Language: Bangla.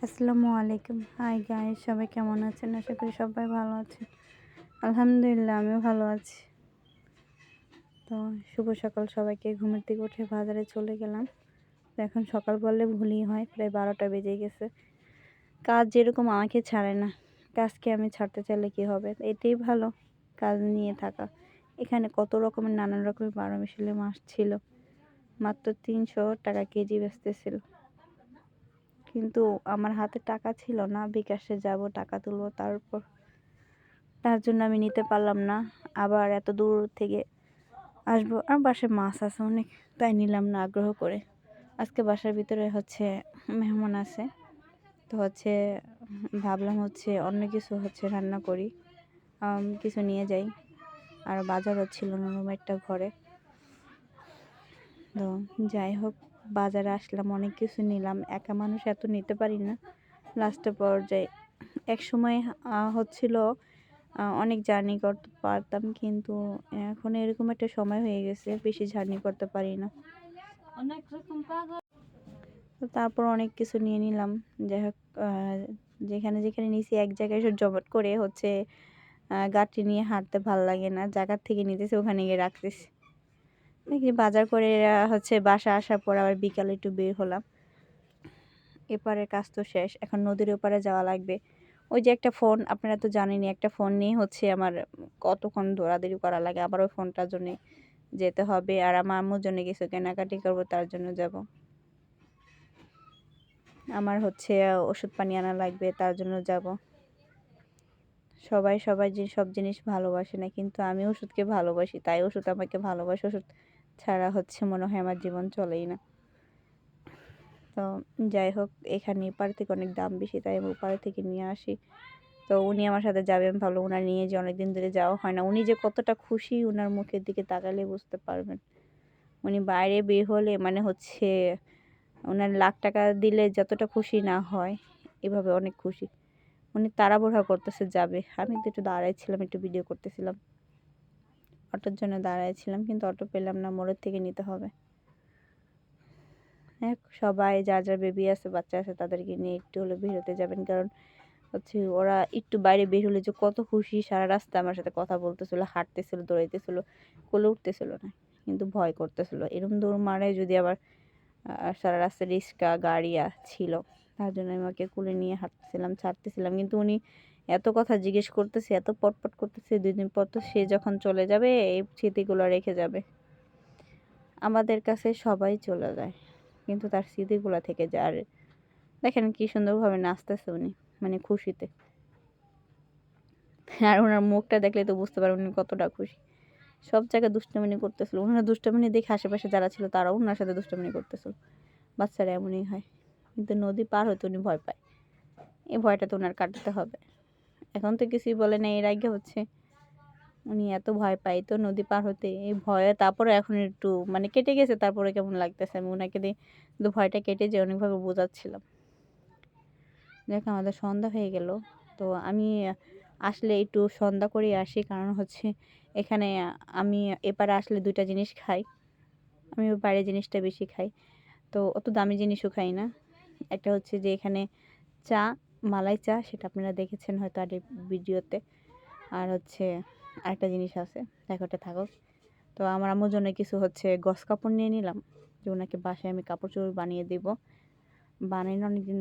আসসালামু আলাইকুম। হাই গাইস, সবাই কেমন আছেন? আশা করি সবাই ভালো আছেন। আলহামদুলিল্লাহ আমিও ভালো আছি। তো শুভ সকাল সবাইকে। ঘুমের থেকে উঠে বাজারে চলে গেলাম। তো এখন সকাল বললে ভুলই হয়, প্রায় 12টা বেজে গেছে। কাজ যেরকম আমাকে ছাড়ে না, কাজকে আমি ছাড়তে চাইলে কি হবে? এটাই ভালো, কাজ নিয়ে থাকা। এখানে কত রকমের নানান রকমের 12 মিশালি মাছ ছিল, মাত্র 300 টাকা কেজি বেচতেছিল। কিন্তু আমার হাতে টাকা ছিল না, বিকাশে যাব টাকা তুলবো, তার জন্য আমি নিতে পারলাম না। আবার এত দূর থেকে আসবো, আর বাসায় মাছ আছে অনেক, তাই নিলাম না আগ্রহ করে। আজকে বাসার ভিতরে মেহমান আছে, তো ভাবলাম অন্য কিছু রান্না করি, কিছু নিয়ে যাই। আর বাজারও ছিল না রুমেরটা ঘরে। তো যাই হোক, বাজারে আসলাম, অনেক কিছু নিলাম। একা মানুষ এত নিতে পারি না। লাস্টের পর্যায়ে এক সময় হচ্ছিল অনেক জার্নি করতে পারতাম, কিন্তু এখন এরকম একটা সময় হয়ে গেছে, বেশি জার্নি করতে পারি না। তো তারপর অনেক কিছু নিয়ে নিলাম। যাই হোক, যেখানে যেখানে নিয়েছি এক জায়গায় সব জমাট করে গাড়ি নিয়ে হাঁটতে ভালো লাগে না, জায়গার থেকে নিতেছি ওখানে গিয়ে রাখতেছি। দেখি বাজার করে বাসা আসার পর আবার বিকালে একটু বের হলাম। এপারের কাজ তো শেষ, এখন নদীর ওপারে যাওয়া লাগবে। ওই যে একটা ফোন, আপনারা তো জানেনই, একটা ফোন নিয়ে আমার কতক্ষণ দৌড়াদৌড়ি করা লাগে। আবার ওই ফোনটার জন্য যেতে হবে, আর আমার আম্মুর জন্য কিছু কেনাকাটি করবো, তার জন্য যাব। আমার ওষুধ পানি আনা লাগবে, তার জন্য যাব। সবাই সব জিনিস ভালোবাসে না, কিন্তু আমি ওষুধকে ভালোবাসি, তাই ওষুধ আমাকে ভালোবাসে। ওষুধ ছাড়া মনে হয় আমার জীবন চলেই না। তো যাই হোক, এখানে এপার থেকে অনেক দাম বেশি, তাই আমি ওপার থেকে নিয়ে আসি। তো উনি আমার সাথে যাবে, আমি ভাবলাম ওনার নিয়ে যে অনেকদিন ধরে যাওয়া হয় না। উনি যে কতটা খুশি, ওনার মুখের দিকে তাকালে বুঝতে পারবেন। উনি বাইরে বের হলে ওনার লাখ টাকা দিলে যতটা খুশি না হয়, এভাবে অনেক খুশি। উনি তাড়াহুড়া করতেছে যাবে। আমি তো একটু দাঁড়াইছিলাম, একটু ভিডিও করতেছিলাম, অটোর জন্য দাঁড়াইছিলাম, কিন্তু অটো পেলাম না, মোড়ের থেকে নিতে হবে। সবাই যার যার বেবি আছে, বাচ্চা আছে, তাদেরকে নিয়ে একটু হলে বের হতে যাবেন। কারণ ওরা একটু বাইরে বের হলে যে কত খুশি। সারা রাস্তা আমার সাথে কথা বলতেছিল, হাঁটতেছিল, দৌড়াইতেছিল, কোলে উঠতেছিল না, কিন্তু ভয় করতেছিল। এরকম দৌড় মারে যদি আবার সারা রাস্তায় রিক্সা গাড়ি ছিল, তার জন্য আমি ওকে কোলে নিয়ে হাঁটতেছিলাম, ছাড়তেছিলাম। কিন্তু উনি এত কথা জিজ্ঞেস করতেছে, এত পটপট করতেছে। 2 দিন পর তো সে যখন চলে যাবে, এই স্মৃতিগুলো রেখে যাবে। আমাদের কাছে সবাই চলে যায়, কিন্তু তার স্মৃতিগুলো থেকে যায়। আর দেখেন কি সুন্দরভাবে নাচতেছে উনি, মানে খুশিতে। আর ওনার মুখটা দেখলে তো বুঝতে পারবেন উনি কতটা খুশি। সব জায়গায় দুষ্টামিনি করতেছিল। ওনার দুষ্টামিনি দেখে আশেপাশে যারা ছিল তারাও ওনার সাথে দুষ্টামিনি করতেছিল। বাচ্চারা এমনই হয়। কিন্তু নদী পার হতে উনি ভয় পায়। এই ভয়টা তো ওনার কাটাতে হবে। এখন তো কিছুই বলে না, এর আগে উনি এত ভয় পায় তো নদী পার হতে, এই ভয়ে তারপরে এখন একটু কেটে গেছে। তারপরে কেমন লাগতেছে, আমি ওনাকে দিয়ে কিন্তু ভয়টা কেটে যে অনেকভাবে বোঝাচ্ছিলাম। দেখ, আমাদের সন্ধ্যা হয়ে গেল। তো আমি আসলে একটু সন্ধ্যা করে আসি, কারণ এখানে আমি এপারে আসলে 2টা জিনিস খাই। আমি বাইরের জিনিসটা বেশি খাই, তো অত দামি জিনিসও খাই না। একটা যে এখানে চা, মালাই চা, সেটা আপনারা দেখেছেন হয়তো আগের ভিডিওতে। আর আরেকটা জিনিস আছে, দেখোটা থাকুক। তো আমার আম্মুর জন্য কিছু গস কাপড় নিয়ে নিলাম, যে ওনাকে বাসায় আমি কাপড় চোপড় বানিয়ে দিব। বানানো অনেকদিন